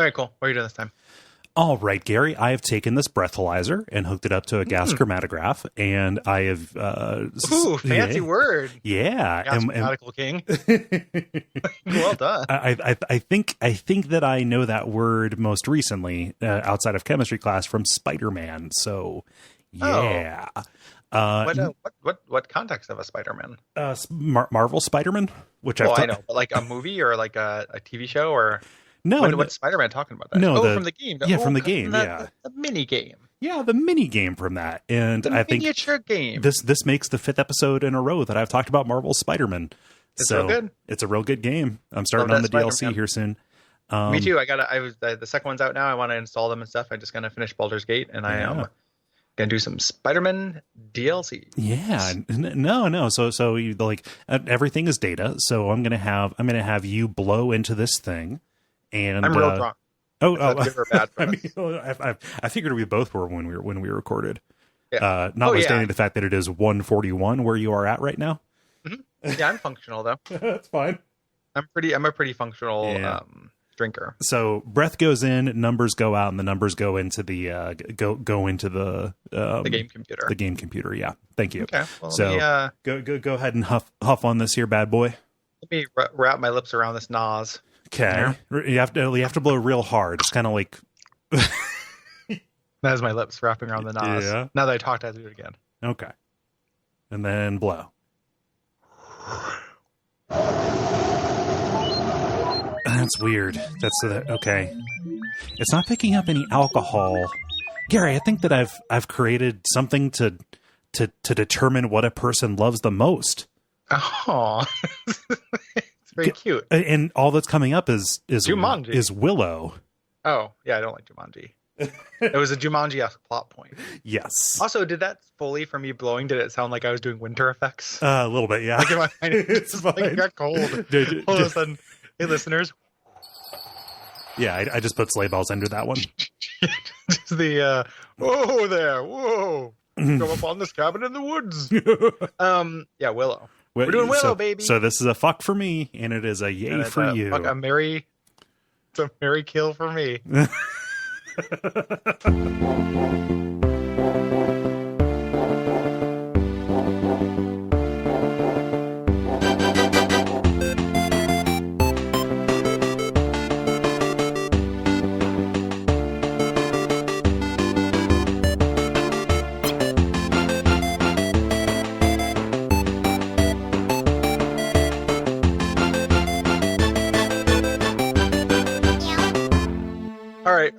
All right, cool. What are you doing this time? All right, Gary, I have taken this breathalyzer and hooked it up to a gas chromatograph, and I have... Ooh, fancy word. Yeah. Gas chromatical king. Well done. I think that I know that word most recently outside of chemistry class from Spider-Man, so yeah. What context of a Spider-Man? Marvel Spider-Man? Which I know, but like a movie or like a TV show or... No, what's Spider-Man talking about that? No, from the game. From the game, the mini game. Yeah, the mini game from that. And I think miniature game. This makes the 5th episode in a row that I've talked about Marvel Spider-Man. It's real good. It's a real good game. I'm starting on the DLC here soon. Me too. The second one's out now. I want to install them and stuff. I just gonna finish Baldur's Gate, and I am gonna do some Spider-Man DLC. Yeah, no. So you like everything is data. So I'm gonna have you blow into this thing. And I'm real drunk. I figured we both were when we recorded. Yeah. Notwithstanding the fact that it is 1:41 where you are at right now. Mm-hmm. Yeah, I'm functional though. That's fine. I'm a pretty functional drinker. So breath goes in, numbers go out, and the numbers go into the go into the game computer. The game computer. Yeah. Thank you. Okay. Well, so go ahead and huff on this here bad boy. Let me wrap my lips around this NOS. Okay, you have to blow real hard. It's kind of like that is my lips wrapping around the NOS. Yeah. Now that I talked, I do it again. Okay, and then blow. That's weird. Okay. It's not picking up any alcohol, Gary. I think that I've created something to determine what a person loves the most. Oh. Very cute. And all that's coming up is Jumanji. Is Willow. Oh, yeah, I don't like Jumanji. It was a Jumanji-esque plot point. Yes. Also, did that Foley from me blowing, did it sound like I was doing winter effects? A little bit, yeah. Like in my mind, it's fine. Like it got cold. All of a sudden, hey, listeners. Yeah, I just put sleigh bells under that one. Just the, whoa there, whoa. Come up on this cabin in the woods. Yeah, Willow. We're doing Willow, baby. So this is a fuck for me, and it is a yay for you. It's a merry kill for me.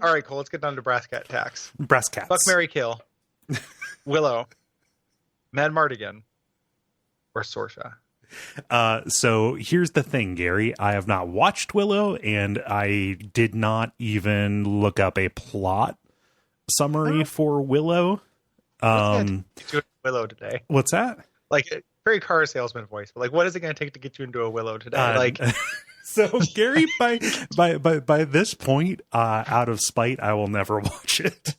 All right, cool. Let's get down to brass cat tax. Brass cats. Fuck, marry, kill. Willow, Mad Mardigan, or Sorsha. So here's the thing, Gary. I have not watched Willow, and I did not even look up a plot summary for Willow. Willow today. What's that? Like, very car salesman voice. But like, what is it going to take to get you into a Willow today? So Gary, by this point, out of spite, I will never watch it.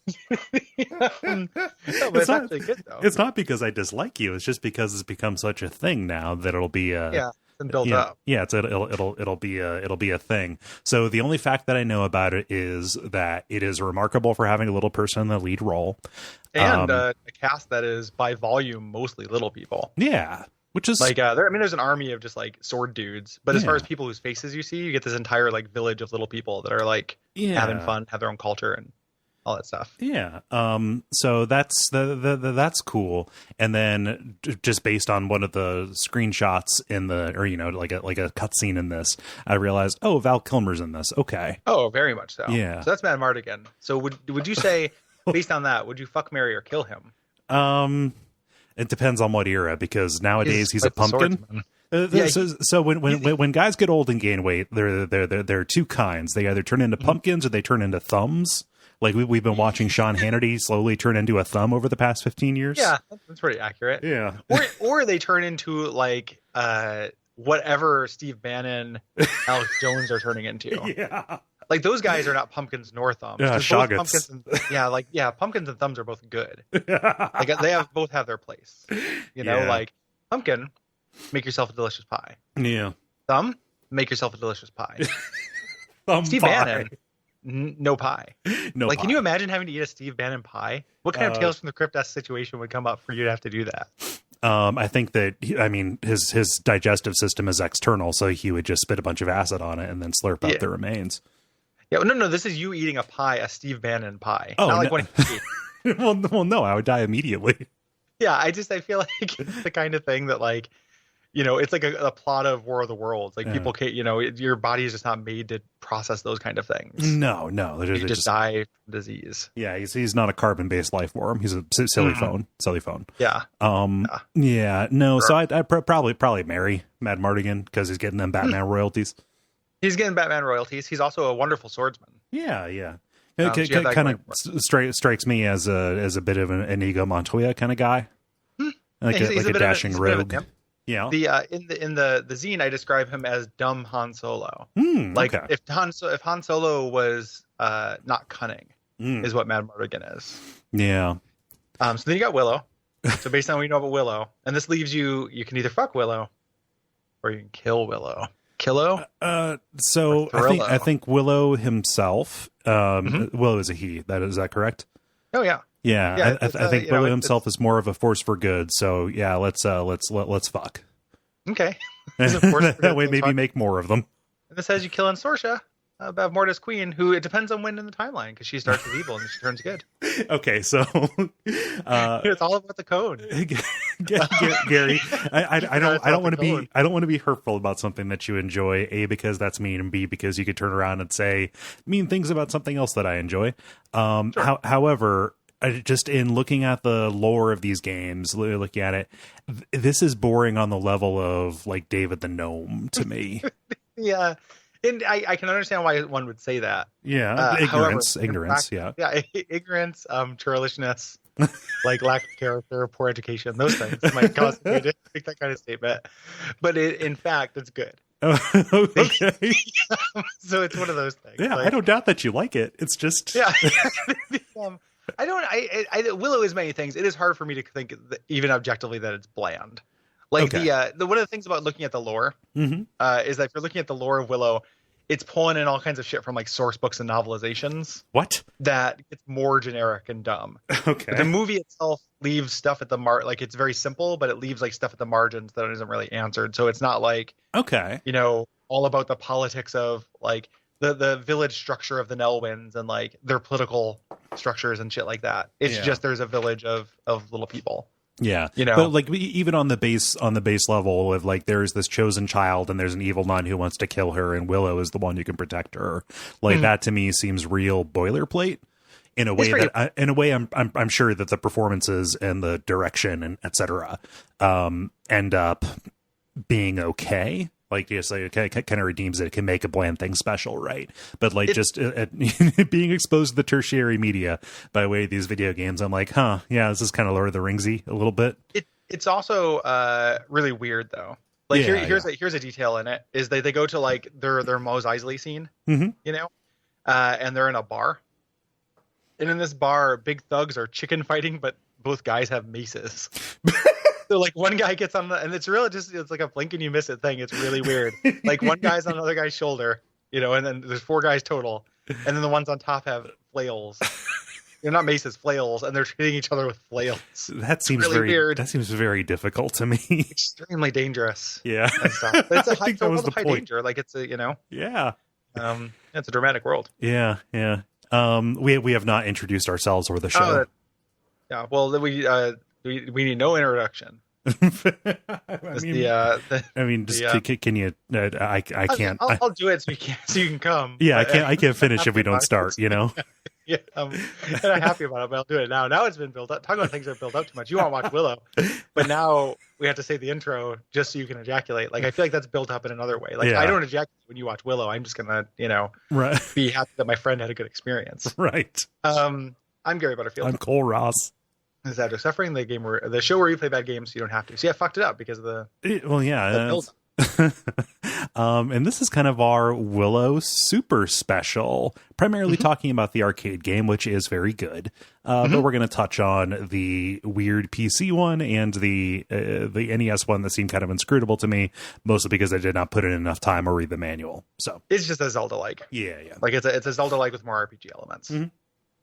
No, but it's actually good though. It's not because I dislike you. It's just because it's become such a thing now that it'll be and built up. Yeah, it'll be a thing. So the only fact that I know about it is that it is remarkable for having a little person in the lead role, and a cast that is by volume mostly little people. Yeah. Which is like, there's an army of just like sword dudes, but as far as people whose faces you see, you get this entire like village of little people that are like having fun, have their own culture and all that stuff. Yeah. So that's that's cool. And then just based on one of the screenshots in like a cutscene in this, I realized, oh, Val Kilmer's in this. Okay. Oh, very much so. Yeah. So that's Mad Mardigan. So would you say, based on that, would you fuck, marry, or kill him? It depends on what era, because nowadays he's a pumpkin. Yeah, so when guys get old and gain weight, there are two kinds. They either turn into pumpkins or they turn into thumbs. Like we've been watching Sean Hannity slowly turn into a thumb over the past 15 years. Yeah, that's pretty accurate. Yeah. Or they turn into like whatever Steve Bannon, Alex Jones are turning into. Yeah. Like those guys are not pumpkins nor thumbs. Yeah, pumpkins and thumbs are both good. Like they both have their place. You know, like pumpkin, make yourself a delicious pie. Yeah. Thumb, make yourself a delicious pie. Thumb Steve pie. Bannon, no pie. No like, pie. Can you imagine having to eat a Steve Bannon pie? What kind of Tales from the Crypt-esque situation would come up for you to have to do that? I think that, his digestive system is external, so he would just spit a bunch of acid on it and then slurp out the remains. Yeah, no, this is you eating a pie, a Steve Bannon pie. Oh, not like one he ate. well, no, I would die immediately. Yeah, I feel like it's the kind of thing that, like, it's like a plot of War of the Worlds. Like, people can't, your body is just not made to process those kind of things. No. You just die from disease. Yeah, he's not a carbon-based life form. He's a silly phone. Yeah. Yeah. No, Sure. so I'd probably marry Mad Mardigan because he's getting them Batman royalties. He's getting Batman royalties. He's also a wonderful swordsman. Yeah. It kind of strikes me as a bit of an Inigo Montoya kind of guy. Like a dashing rogue. Yeah. In the zine, I describe him as dumb Han Solo. If Han Solo was not cunning, is what Mad Mardigan is. Yeah. So then you got Willow. So based on what you know about Willow, and this leaves you can either fuck Willow, or you can kill Willow. Killo? So I think Willow himself. Willow is a he. Is that correct? Oh yeah. Yeah, I think Willow himself is more of a force for good. So yeah, let's fuck. Okay. That way, maybe make more of them. And this has you killing Sorsha, Bavmorda's queen, who it depends on when in the timeline, because she starts as evil and she turns good. Okay, so it's all about the code. Gary, I don't want to be hurtful about something that you enjoy. A, because that's mean, and B, because you could turn around and say mean things about something else that I enjoy. Sure. However, just in looking at the lore of these games, looking at it, this is boring on the level of like David the Gnome to me. Yeah. And I can understand why one would say that. Yeah. Ignorance. Fact, yeah. Yeah. Ignorance, churlishness, like lack of character, poor education, those things might cause me to make that kind of statement. But in fact, it's good. Okay. So it's one of those things. Yeah. Like, I don't doubt that you like it. It's just. Yeah. Willow is many things. It is hard for me to think even objectively that it's bland. Like one of the things about looking at the lore is that if you're looking at the lore of Willow, it's pulling in all kinds of shit from like source books and novelizations. What? That gets more generic and dumb. Okay. But the movie itself leaves stuff at the like it's very simple, but it leaves like stuff at the margins that isn't really answered. So it's not like all about the politics of like the village structure of the Nelwynds and like their political structures and shit like that. It's just there's a village of little people. Yeah, but like even on the base level of like there's this chosen child and there's an evil nun who wants to kill her and Willow is the one who can protect her. Like that to me seems real boilerplate in a way I'm sure that the performances and the direction and etc. End up being okay. Like, yes, like, it kind of redeems it. It can make a bland thing special, right? But like being exposed to the tertiary media by way of these video games, I'm like, this is kind of Lord of the Ringsy a little bit. It's also really weird though. Like here's a detail in it is they go to like their Mos Eisley scene, and they're in a bar, and in this bar, big thugs are chicken fighting, but both guys have maces. So like one guy gets on and it's like a blink and you miss it thing. It's really weird. Like one guy's on another guy's shoulder, and then there's 4 guys total. And then the ones on top have flails. They're not maces, flails, and they're hitting each other with flails. That seems really weird. That seems very difficult to me. Extremely dangerous. Yeah. But it's a high danger. Like it's a, Yeah. It's a dramatic world. Yeah. We have not introduced ourselves or the show. Well, we need no introduction. Can you? I can't. I'll do it so you can come. Yeah, I can't finish if we don't start. Yeah, I'm not happy about it, but I'll do it now. Now it's been built up. Talk about things that are built up too much. You want to watch Willow, but now we have to say the intro just so you can ejaculate. Like I feel like that's built up in another way. Like I don't ejaculate when you watch Willow. I'm just gonna, be happy that my friend had a good experience. Right. I'm Gary Butterfield. I'm Cole Ross. This is After Suffering, the show where you play bad games so you don't have to. See, I fucked it up because of the. Well, yeah, And this is kind of our Willow super special, primarily talking about the arcade game, which is very good. But we're going to touch on the weird PC one and the NES one that seemed kind of inscrutable to me, mostly because I did not put in enough time or read the manual. So it's just a Zelda-like. Yeah. Like it's a Zelda-like with more RPG elements.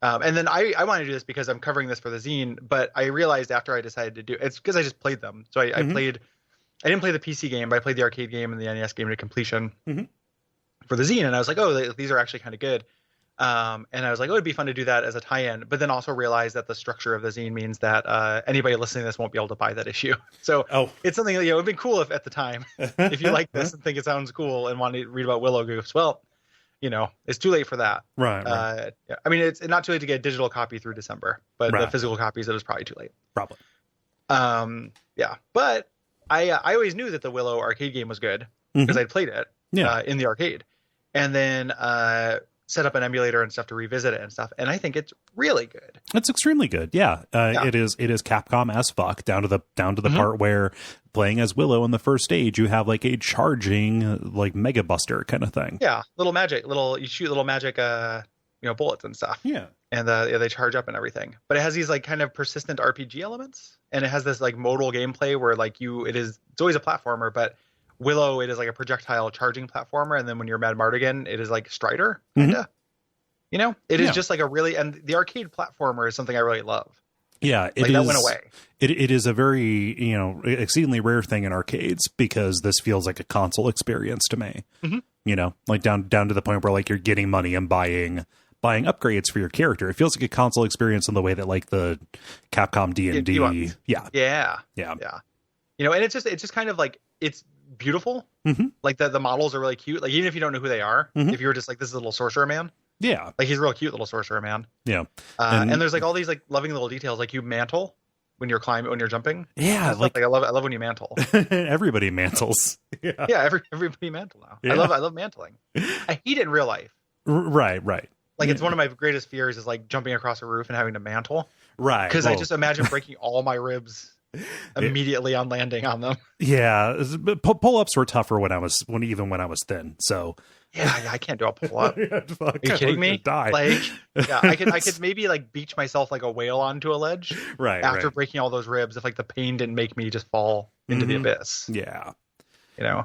And then I want to do this because I'm covering this for the zine, but I realized after I decided to do it's because I just played them. So I didn't play the PC game, but I played the arcade game and the NES game to completion for the zine. And I was like, oh, these are actually kind of good. And I was like, oh, it'd be fun to do that as a tie-in. But then also realized that the structure of the zine means that anybody listening to this won't be able to buy that issue. So it's something that, it'd be cool if at the time, if you like this and think it sounds cool and want to read about Willow goofs, well, it's too late for that. Right. I mean, it's not too late to get a digital copy through December, but the physical copies, it was probably too late. Probably. Yeah. But I always knew that the Willow arcade game was good because I'd played it in the arcade, and then set up an emulator and stuff to revisit it and stuff. And I think it's really good. It's extremely good. Yeah. It is Capcom as fuck down to the part where playing as Willow in the first stage, you have like a charging like Mega Buster kind of thing. Yeah. You shoot little magic, bullets and stuff. Yeah. And they charge up and everything, but it has these like kind of persistent RPG elements, and it has this like modal gameplay where like it's always a platformer, but Willow, it is like a projectile charging platformer, and then when you're Mad Mardigan, it is like Strider, kinda. It is just like and the arcade platformer is something I really love. Yeah, that went away. It is a very exceedingly rare thing in arcades because this feels like a console experience to me. Like down to the point where like you're getting money and buying upgrades for your character. It feels like a console experience in the way that like the Capcom D&D. Yeah. And it's just kind of like it's beautiful. Like the models are really cute. Like even if you don't know who they are, if you're just like, this is a little sorcerer man. Yeah. Like he's a real cute little sorcerer man. Yeah. And there's like all these like loving little details. Like you mantle when you're jumping. Yeah. Like I love when you mantle. Everybody mantles. Yeah. Everybody mantle now. Yeah. I love mantling. I hate it in real life. Right. Like it's one of my greatest fears is like jumping across a roof and having to mantle. Right. Because I just imagine breaking all my ribs immediately on landing on them. Yeah. Pull-ups were tougher when I was thin. So yeah, I can't do a pull-up. Are you kidding me? Die. Like, yeah, I could maybe like beach myself like a whale onto a ledge. Right. After breaking all those ribs, if like the pain didn't make me just fall into the abyss. Yeah.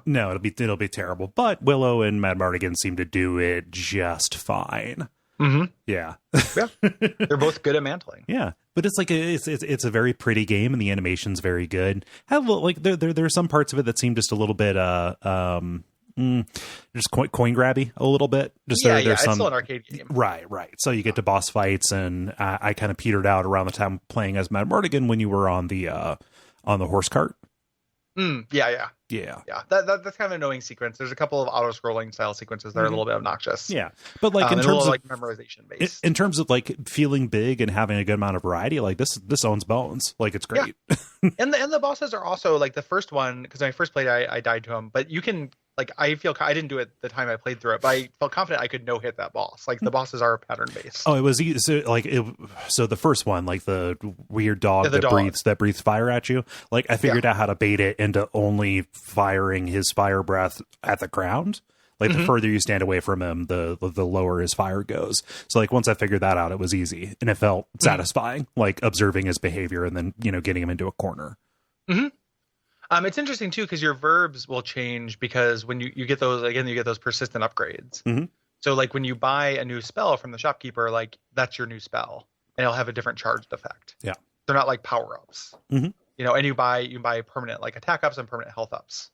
No, it'll be terrible. But Willow and Mad Mardigan seem to do it just fine. Yeah. They're both good at mantling. Yeah, but it's like it's a very pretty game, and the animation's very good. Like there are some parts of it that seem just a little bit just coin grabby a little bit. Just there's it's still an arcade game. Right. So you get to boss fights, and I kind of petered out around the time playing as Mad Mardigan when you were on the horse cart. Yeah. That's kind of an annoying sequence. There's a couple of auto-scrolling style sequences that are a little bit obnoxious. Yeah, but like in terms of like memorization based, in terms of like feeling big and having a good amount of variety, like this owns bones. Like it's great. Yeah. and the bosses are also like the first one, because when I first played, I died to him. But you can like I didn't do it the time I played through it, but I felt confident I could hit that boss. Like the bosses are pattern based. Oh, it was easy. So the first one, like the weird dog that breathes fire at you. Like I figured out how to bait it into only firing his fire breath at the ground. Like the further you stand away from him, the lower his fire goes. So like once I figured that out, it was easy, and it felt satisfying. Like observing his behavior and then getting him into a corner. It's interesting too because your verbs will change because when you get those again, you get those persistent upgrades. So like when you buy a new spell from the shopkeeper, like that's your new spell, and it'll have a different charged effect. Yeah, they're not like power ups. And you buy permanent like attack ups and permanent health ups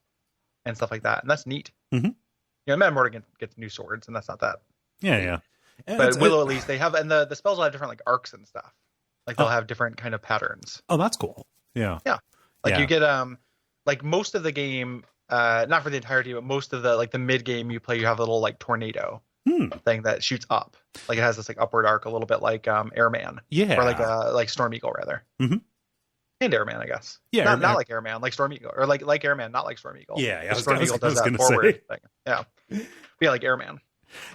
and stuff like that, and that's neat. Mad Mardigan gets new swords, and that's not that. Yeah. But Willow, at least they have, and the spells will have different like arcs and stuff. Like they'll have different kind of patterns. Oh, that's cool. Yeah. Like you get like most of the game, not for the entirety, but most of the mid game you play, you have a little like tornado thing that shoots up. Like it has this like upward arc, a little bit like Airman. Yeah. Or like Storm Eagle rather. And Airman, I guess. Yeah. Not like Airman, like Storm Eagle, or like Airman, not like Storm Eagle. Yeah. Storm Eagle does that forward thing. Yeah. But yeah, like Airman.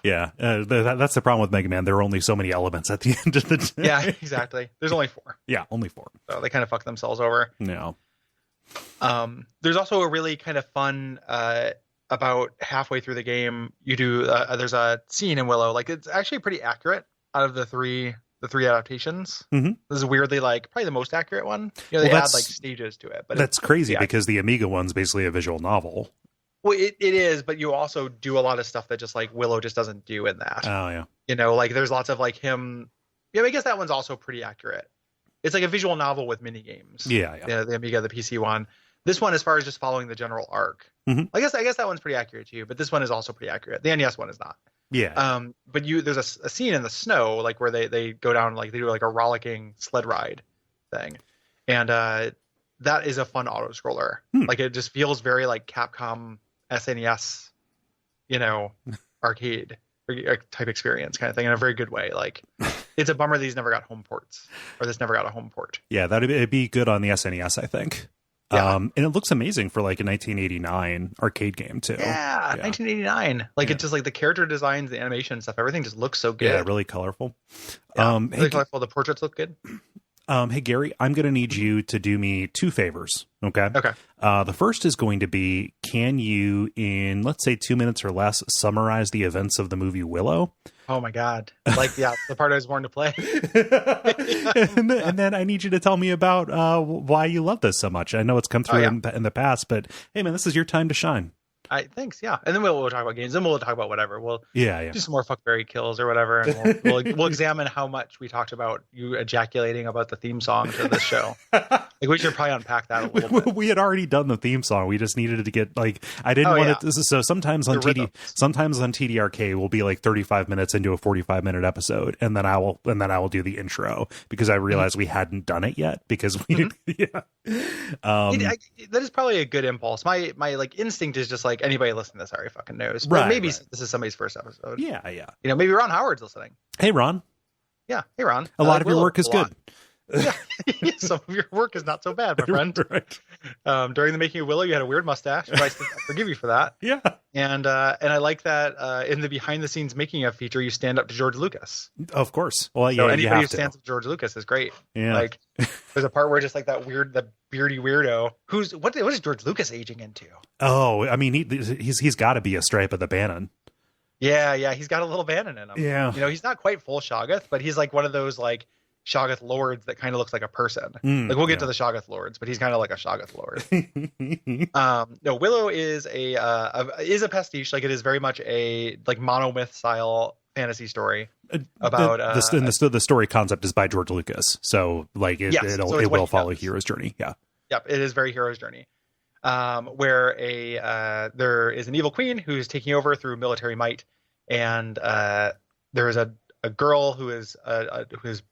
Yeah, that's the problem with Mega Man. There are only so many elements at the end of the day. Yeah, exactly. There's only 4. Yeah, only 4. So they kind of fuck themselves over. No. There's also a really kind of fun about halfway through the game, you do there's a scene in Willow, like it's actually pretty accurate out of the three adaptations. Mm-hmm. This is weirdly like probably the most accurate one. You know, they add like stages to it, but that's crazy because the Amiga one's basically a visual novel. Well, it is, but you also do a lot of stuff that just like Willow just doesn't do in that. Oh yeah. You know, like there's lots of like him. Yeah, I guess that one's also pretty accurate. It's like a visual novel with mini games. Yeah. The Amiga, the PC one. This one, as far as just following the general arc, I guess that one's pretty accurate too. But this one is also pretty accurate. The NES one is not. Yeah. But there's a scene in the snow, like where they go down, like they do like a rollicking sled ride thing, and that is a fun auto scroller. Like it just feels very like Capcom SNES, you know, arcade type experience kind of thing in a very good way. Like it's a bummer these never got home ports, or this never got a home port. Yeah, it'd be good on the SNES, I think. Yeah. And it looks amazing for like a 1989 arcade game too. Yeah. 1989. Like it's just like the character designs, the animation stuff, everything just looks so good. Yeah, really colorful. Really colorful. The portraits look good. Hey Gary, I'm going to need you to do me two favors. Okay. Okay. The first is going to be, can you, in let's say 2 minutes or less, summarize the events of the movie Willow? Oh my God. Like, the part I was born to play. and then I need you to tell me about why you love this so much. I know it's come through in the past, but hey man, this is your time to shine. Thanks. Yeah. And then we'll talk about games, and we'll talk about whatever. We'll do some more fuckberry kills or whatever. And we'll examine how much we talked about you ejaculating about the theme song to this show. Like we should probably unpack that a little bit. We had already done the theme song. We just needed to get like, I didn't want it. So sometimes on TDRK we'll be like 35 minutes into a 45-minute episode. And then I will do the intro because I realized we hadn't done it yet because we, that is probably a good impulse. My like instinct is just like, anybody listening to this already fucking knows. But maybe this is somebody's first episode. Yeah. You know, maybe Ron Howard's listening. Hey, Ron. Yeah. Hey, Ron. A lot of your work is good. Yeah. Some of your work is not so bad, my friend. Right. During the making of Willow, you had a weird mustache, but I forgive you for that. Yeah. And I like that in the behind the scenes making of feature, you stand up to George Lucas. Of course. Well, yeah. So anybody who stands up to George Lucas is great. Yeah. Like there's a part where just like the beardy weirdo what is George Lucas aging into? Oh, I mean he's got to be a stripe of the Bannon. Yeah, he's got a little Bannon in him. Yeah. You know, he's not quite full Shoggoth, but he's like one of those like Shoggoth lords that kind of looks like a person. Like we'll get to the Shoggoth lords, but he's kind of like a Shoggoth lord. No, Willow is a pastiche. Like it is very much a like monomyth style fantasy story about the story concept is by George Lucas, so like it will follow hero's journey. Yep, it is very hero's journey. Where there is an evil queen who's taking over through military might, and there is a girl who is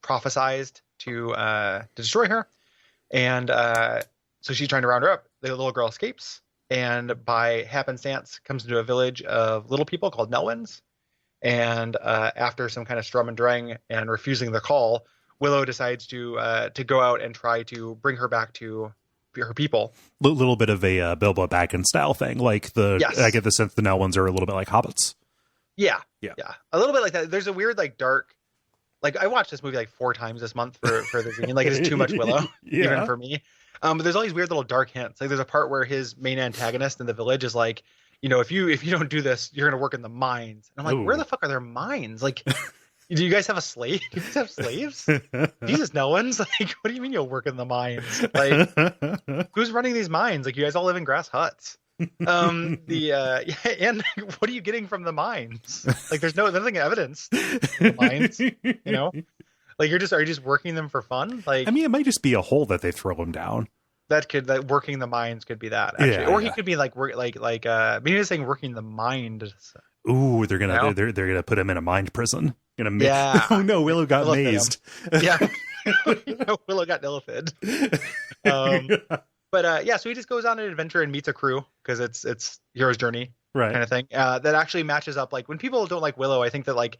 prophesized to destroy her, and so she's trying to round her up. The little girl escapes, and by happenstance comes into a village of little people called Nelwyns. And after some kind of strum and drang and refusing the call, Willow decides to go out and try to bring her back to her people. A little bit of a Bilbo Baggins style thing. Like I get the sense the Nelwyns are a little bit like hobbits. Yeah. A little bit like that. There's a weird like dark, like I watched this movie like 4 times this month for the reading. Like it's too much Willow, even for me. But there's all these weird little dark hints. Like there's a part where his main antagonist in the village is like, you know, if you don't do this, you're going to work in the mines. And I'm like, where the fuck are their mines? Like, do you guys have a slave? Do you guys have slaves? Jesus, no one's like, what do you mean you'll work in the mines? Like, who's running these mines? Like, you guys all live in grass huts. And what are you getting from the mines? Like, there's nothing evidence in the mines, you know? Like, are you just working them for fun? Like, I mean, it might just be a hole that they throw them down. That working the mines could be that, actually. Or he could be like maybe he's saying working the mind. Ooh, they're gonna put him in a mind prison. Oh no, Willow got mazed. Yeah. Willow got nillifid. But so he just goes on an adventure and meets a crew because it's hero's journey kind of thing. That actually matches up. Like when people don't like Willow, I think that like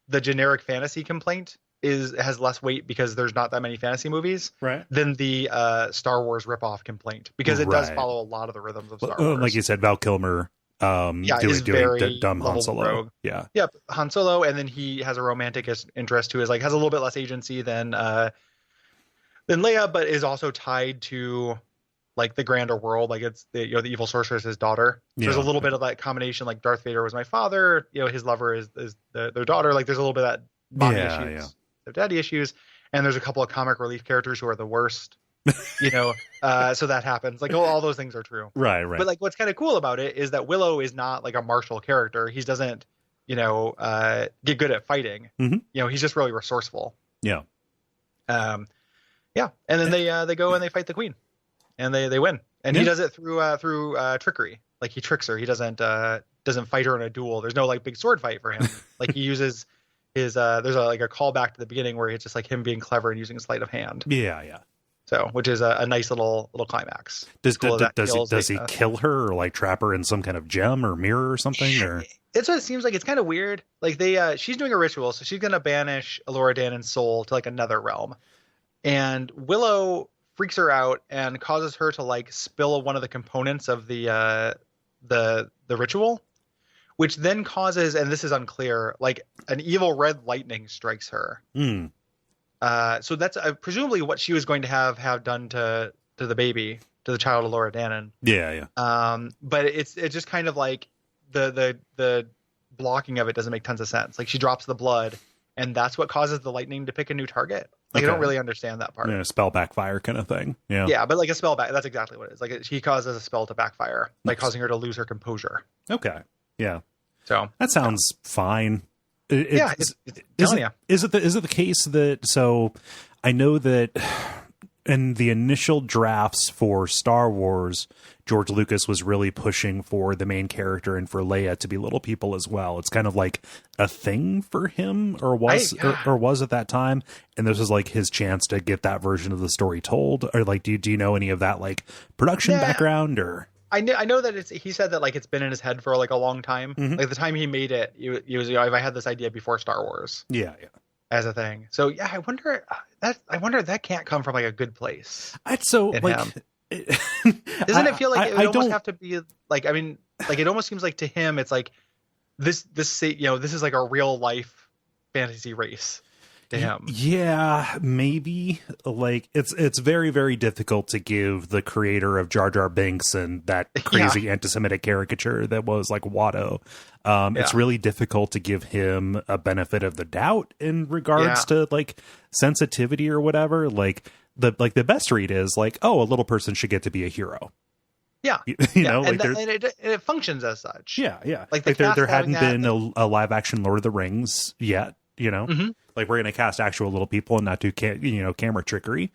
the generic fantasy complaint has less weight because there's not that many fantasy movies than the Star Wars ripoff complaint, because it does follow a lot of the rhythms of Star Wars. Like you said, Val Kilmer doing dumb Han Solo. Rogue. Yep, Han Solo, and then he has a romantic interest who is like has a little bit less agency than Leia, but is also tied to like the grander world. Like it's the the evil sorceress's daughter. So there's a little bit of that combination. Like Darth Vader was my father. His lover is their daughter. Like there's a little bit of that mommy issues, their daddy issues, and there's a couple of comic relief characters who are the worst. So that happens. Like all those things are true. Right. But like what's kind of cool about it is that Willow is not like a martial character. He doesn't get good at fighting. He's just really resourceful. Yeah. And then they go and they fight the queen, and they win. And he does it through trickery. Like he tricks her. He doesn't fight her in a duel. There's no like big sword fight for him. Like he uses his there's a callback to the beginning where it's just like him being clever and using sleight of hand. Yeah. So, which is a nice little climax. Does he kill her or like trap her in some kind of gem or mirror or something? Or it's what it seems like. It's kind of weird. Like she's doing a ritual, so she's gonna banish Elora Danan's soul to like another realm, and Willow freaks her out and causes her to like spill one of the components of the ritual, which then causes, and this is unclear, like an evil red lightning strikes her. So that's presumably what she was going to have done to the baby, to the child of Elora Danan. Yeah. But it's just kind of like the blocking of it doesn't make tons of sense. Like she drops the blood, and that's what causes the lightning to pick a new target. Like I don't really understand that part. Yeah, spell backfire kind of thing. Yeah. Yeah, but like a spell that's exactly what it is. Like he causes a spell to backfire by causing her to lose her composure. Okay. Yeah. So that sounds fine. Is it the case that, so I know that in the initial drafts for Star Wars, George Lucas was really pushing for the main character and for Leia to be little people as well. It's kind of like a thing for him, or was at that time, and this was like his chance to get that version of the story told. Or like, do you know any of that like production background? Or I know that he said that like it's been in his head for like a long time. Like the time he made it, he was I had this idea before Star Wars. Yeah. As a thing. So yeah, I wonder if that can't come from like a good place. Doesn't it feel like it would almost have to be like, I mean, like it almost seems like to him it's like this this is like a real life fantasy race to him. Yeah, maybe. Like it's very, very difficult to give the creator of Jar Jar Binks and that crazy anti-Semitic caricature that was like Watto. It's really difficult to give him a benefit of the doubt in regards to like sensitivity or whatever. Like the best read is like, oh, a little person should get to be a hero. Yeah, you know, like and it functions as such. Yeah. Like there hadn't been a live action Lord of the Rings yet. You know, like we're gonna cast actual little people and not do camera trickery.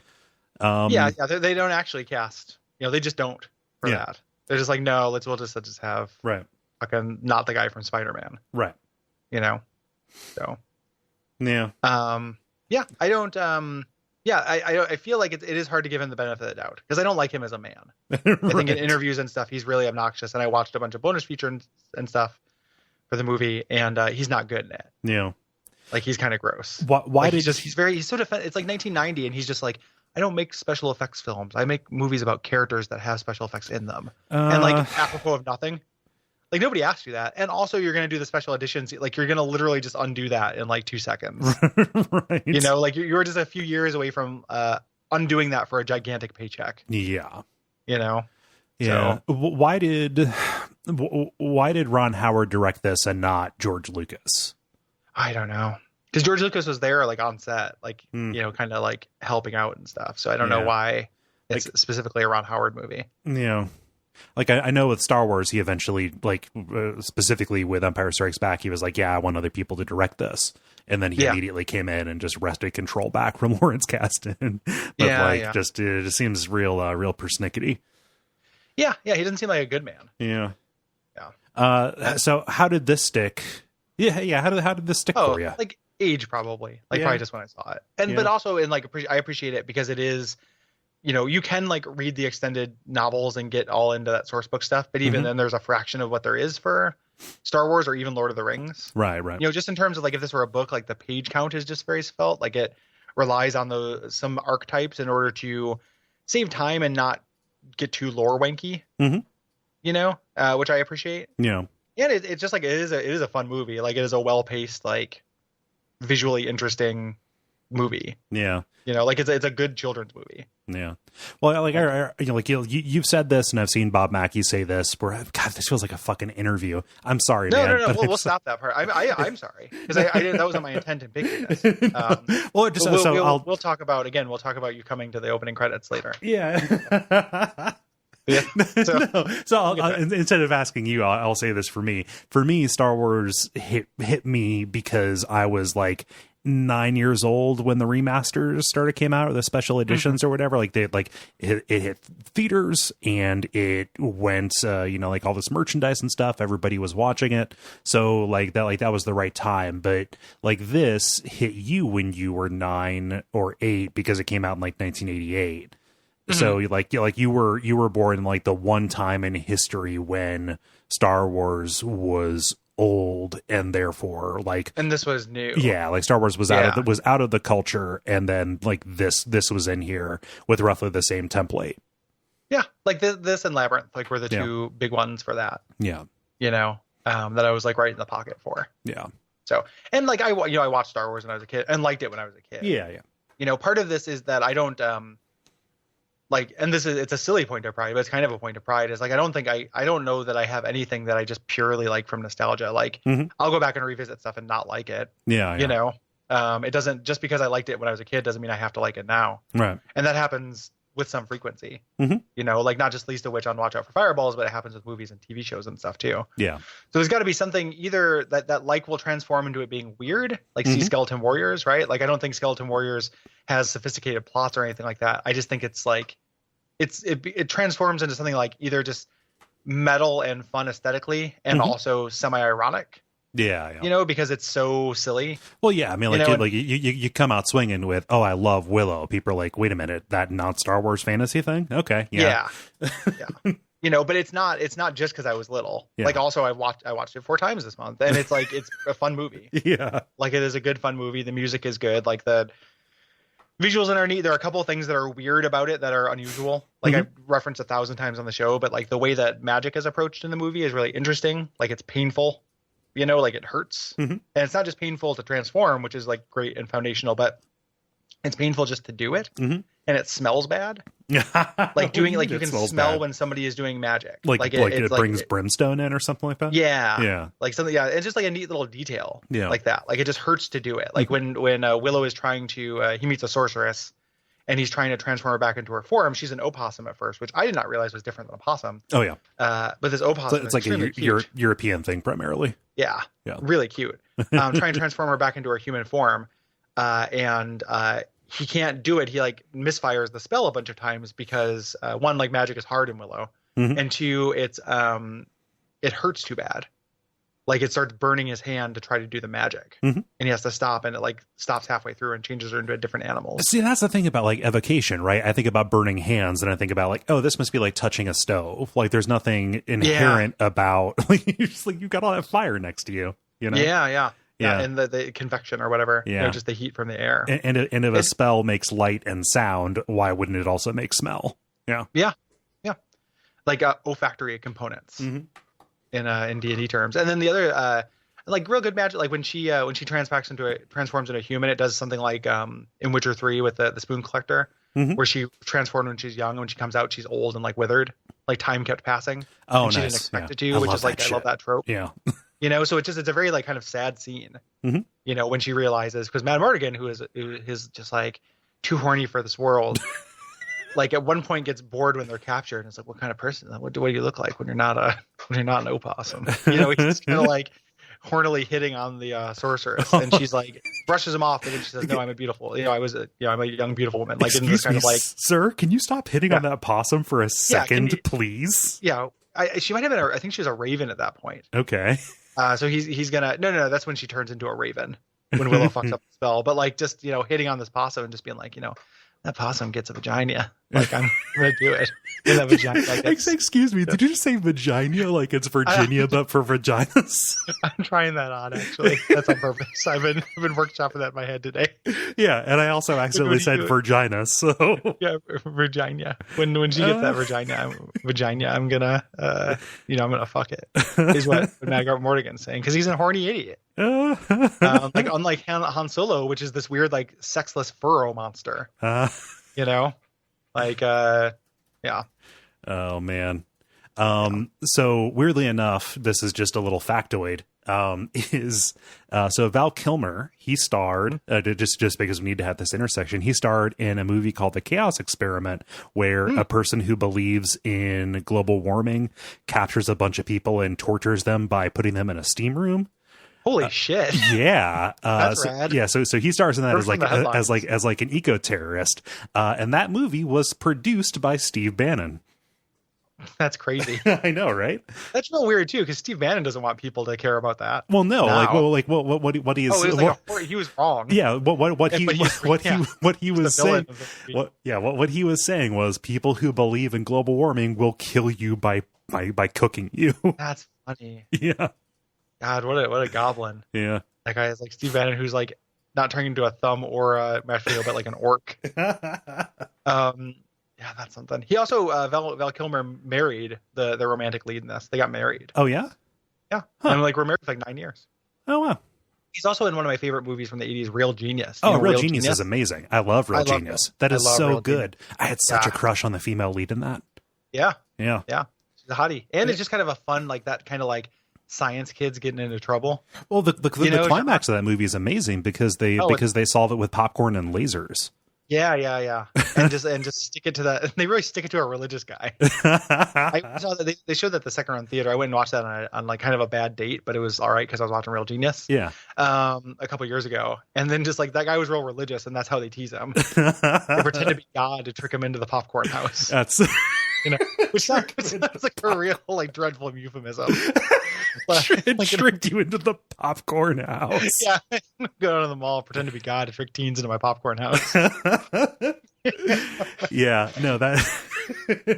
They don't actually cast. They just don't for that. They're just like, no, we'll just have fucking not the guy from Spider-Man. Right. So. Yeah. I don't. I feel like it is hard to give him the benefit of the doubt because I don't like him as a man. I think in interviews and stuff, he's really obnoxious. And I watched a bunch of bonus features and stuff for the movie, and he's not good in it. Yeah. Like he's kind of gross. Why he's so defensive. It's like 1990, and he's just like, I don't make special effects films. I make movies about characters that have special effects in them. And like apropos of nothing, like nobody asked you that. And also, you're gonna do the special editions. Like you're gonna literally just undo that in like 2 seconds. Right. Like you were just a few years away from undoing that for a gigantic paycheck. Yeah. Yeah. So. Why did Ron Howard direct this and not George Lucas? I don't know, because George Lucas was there like on set, like kind of like helping out and stuff. So I don't know why it's specifically a Ron Howard movie. Yeah, like I know with Star Wars, he eventually specifically with Empire Strikes Back, he was like, I want other people to direct this, and then he immediately came in and just wrested control back from Lawrence Kasdan. But just it just seems real persnickety. Yeah, he doesn't seem like a good man. Yeah. So how did this stick? Yeah. How did this stick for you? Like age, probably. Probably just when I saw it, but also in like I appreciate it because it is, you can like read the extended novels and get all into that source book stuff, but even then, there's a fraction of what there is for Star Wars or even Lord of the Rings. Right. Just in terms of like if this were a book, like the page count is just very svelte. Like it relies on some archetypes in order to save time and not get too lore wanky. Which I appreciate. Yeah. And it's just like it is a fun movie. Like it is a well-paced, like visually interesting movie. Yeah. Like it's a good children's movie. Yeah. Well, like you've said this, and I've seen Bob Mackie say this. Where God, this feels like a fucking interview. I'm sorry, man. No. We'll stop that part. I'm sorry because I didn't. That wasn't my intent in picking this. Well, just we'll talk about We'll talk about you coming to the opening credits later. Yeah. Yeah. So instead of asking you, I'll say this for me. For me, Star Wars hit me because I was like 9 years old when the remasters came out, or the special editions or whatever. Like it hit theaters, and it went like all this merchandise and stuff. Everybody was watching it, so that was the right time. But like this hit you when you were 9 or 8 because it came out in like 1988. So you were born in like the one time in history when Star Wars was old, and therefore and this was new. Yeah, like Star Wars was out of the culture, and then like this was in here with roughly the same template. Yeah, like this and Labyrinth were the two big ones for that. Yeah, that I was like right in the pocket for. Yeah. So and like I watched Star Wars when I was a kid and liked it when I was a kid. Yeah. Part of this is that I don't and it's a silly point of pride, but it's kind of a point of pride, is like I don't know that I have anything that I just purely like from nostalgia. Like I'll go back and revisit stuff and not like it. Yeah. It doesn't, just because I liked it when I was a kid doesn't mean I have to like it now. Right. And that happens with some frequency. Like not just least of which on Watch Out for Fireballs, but it happens with movies and TV shows and stuff too. Yeah. So there's got to be something either that like will transform into it being weird, like see Skeleton Warriors, right? Like I don't think Skeleton Warriors has sophisticated plots or anything like that. I just think it's like it transforms into something like either just metal and fun aesthetically and also semi-ironic. Yeah. Because it's so silly. Well, yeah, I mean, you come out swinging with, oh, I love Willow. People are like, wait a minute, that not Star Wars fantasy thing? Okay, yeah. But it's not just because I was little. Yeah. Like also I watched it 4 times this month, and it's like it's a fun movie. Yeah, like it is a good fun movie. The music is good. Like the visuals are neat. There are a couple of things that are weird about it that are unusual. Like I referenced 1,000 times on the show, but like the way that magic is approached in the movie is really interesting. Like it's painful, like it hurts. And it's not just painful to transform, which is like great and foundational, but it's painful just to do it. And it smells bad. Like doing it, like you can smell bad when somebody is doing magic. Like it brings brimstone in or something like that. Yeah. Like something. Yeah. It's just like a neat little detail. Yeah. Like that. Like it just hurts to do it. Like when Willow is trying to, he meets a sorceress and he's trying to transform her back into her form. She's an opossum at first, which I did not realize was different than a possum. Oh yeah. But this opossum it's like a European thing primarily. Yeah. Really cute. Trying to transform her back into her human form. And he can't do it. He like misfires the spell a bunch of times because one, like magic is hard in Willow, and 2, it hurts too bad. Like it starts burning his hand to try to do the magic, and he has to stop, and it like stops halfway through and changes her into a different animal. See, that's the thing about like evocation, right? I think about burning hands, and I think about like, oh, this must be like touching a stove. Like there's nothing inherent about like you got all that fire next to you. Yeah, and the convection or whatever, just the heat from the air. And if a spell makes light and sound, why wouldn't it also make smell? Yeah. Like olfactory components in D&D terms. And then the other like real good magic, like when she transforms into a human, it does something like in Witcher 3 with the spoon collector, where she transformed when she's young, and when she comes out, she's old and like withered. Like time kept passing. Oh, and she nice. didn't expect it to, which is like I love that trope. Yeah. So it's a very like kind of sad scene, when she realizes, because Mad Mardigan, who is just like too horny for this world, like at one point gets bored when they're captured, and it's like, what kind of person? What do you look like when you're not an opossum? He's kind of like hornily hitting on the sorceress, and she's like brushes him off, and then she says, "No, I'm a beautiful. I'm a young beautiful woman." Like in this kind of like, sir, can you stop hitting on that possum for a second, please? Yeah, she might have been. I think she was a raven at that point. Okay. So he's gonna no. That's when she turns into a raven when Willow fucks up the spell. But like just hitting on this possum and just being like that possum gets a vagina. Like I'm gonna do it. Get that vagina. Like excuse me, did you just say vagina like it's Virginia but for vaginas? I'm trying that on actually. That's on purpose. I've been workshopping that in my head today. Yeah, and I also accidentally said vagina. So yeah, Virginia. When she gets that vagina, I'm gonna I'm gonna fuck it. Is what Magart Mordigan's saying, because he's a horny idiot. Like unlike Han Solo, which is this weird like sexless furrow monster. Like, yeah. Oh man. So weirdly enough, this is just a little factoid. So Val Kilmer, he starred just because we need to have this intersection. He starred in a movie called The Chaos Experiment, where a person who believes in global warming captures a bunch of people and tortures them by putting them in a steam room. Holy shit! Yeah, that's rad. Yeah, so he stars in that as like an eco terrorist, and that movie was produced by Steve Bannon. That's crazy. I know, right? That's real weird too, because Steve Bannon doesn't want people to care about that. Well, no, now. What he is? Oh, it was like he was wrong. Yeah, what he was saying. What he was saying was people who believe in global warming will kill you by cooking you. That's funny. Yeah. God, what a goblin. Yeah. That guy is like Steve Bannon, who's like not turning into a thumb or a mashed potato, but like an orc. Yeah, that's something. He also Val Kilmer married the romantic lead in this. They got married. Oh yeah, yeah. Huh. And like we're married for like 9 years. Oh wow. He's also in one of my favorite movies from the 80s, Real Genius. Oh, Real Genius is amazing. I love Real Genius. That is so good. I had such a crush on the female lead in that. Yeah. Yeah. Yeah. She's a hottie, and it's just kind of a fun like that kind of like science kids getting into trouble. Well, the climax of that movie is amazing because they solve it with popcorn and lasers. Yeah, and just stick it to that. They really stick it to a religious guy. I saw that they showed that the second run theater. I went and watched that on like kind of a bad date, but it was all right because I was watching Real Genius. Yeah, a couple years ago, and then just like that guy was real religious, and that's how they tease him. They pretend to be God to trick him into the popcorn house. That's which sounds like a real like dreadful euphemism. Tricked you into the popcorn house. Yeah, go down to the mall, pretend to be God to trick teens into my popcorn house. Yeah, no, that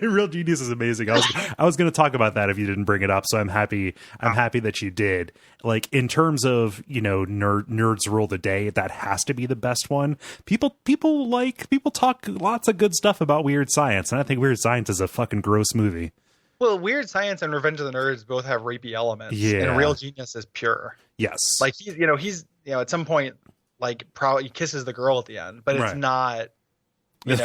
Real Genius is amazing. I was going to talk about that if you didn't bring it up, so I'm happy that you did. Like in terms of nerds rule the day, that has to be the best one. People talk lots of good stuff about Weird Science, and I think Weird Science is a fucking gross movie. Well, Weird Science and Revenge of the Nerds both have rapey elements. Yeah. And Real Genius is pure. Like he's at some point like probably he kisses the girl at the end, but it's not. It's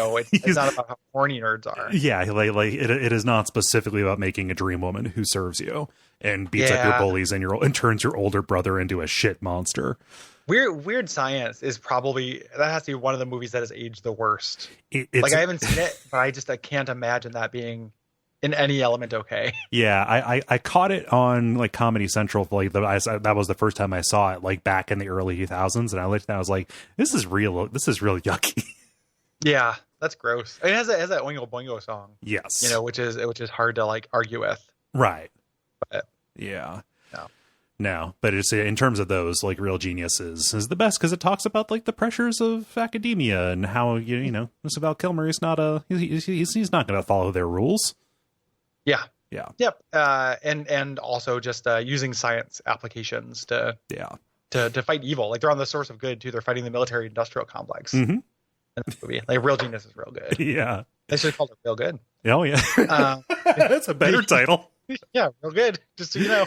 not about how horny nerds are. Yeah, like it is not specifically about making a dream woman who serves you and beats up your bullies and turns your older brother into a shit monster. Weird Science is probably that has to be one of the movies that has aged the worst. I haven't seen it, but I can't imagine that being in any element okay. Yeah, I caught it on like Comedy Central. That was the first time I saw it, like back in the early 2000s, and I looked and I was like, this is real yucky. Yeah, that's gross. It has that Oingo Boingo song. Yes, which is hard to like argue with. Right. But, yeah. No, but it's in terms of those, like Real Genius is the best because it talks about like the pressures of academia and how Mr. Val Kilmer is not he's not going to follow their rules. Yeah. Yeah. Yep. And also just using science applications to fight evil. Like they're on the source of good too. They're fighting the military industrial complex. Mm-hmm. In this movie. Like Real Genius is real good. Yeah. They should have called it Real Good. Oh yeah. That's a better title. Yeah, real good. Just so you know.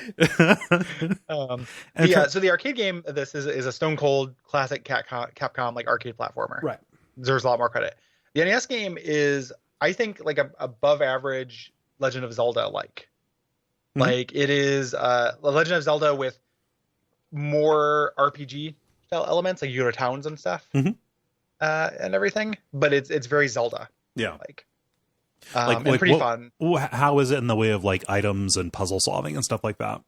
So the arcade game of this is a stone cold classic Capcom like arcade platformer. Right. Deserves a lot more credit. The NES game is, I think, like a above average Legend of Zelda like. Mm-hmm. Like it is a Legend of Zelda with more RPG style elements, like you go to towns and stuff. Mm-hmm. And everything, but it's very Zelda. Yeah. And pretty fun. How is it in the way of like items and puzzle solving and stuff like that?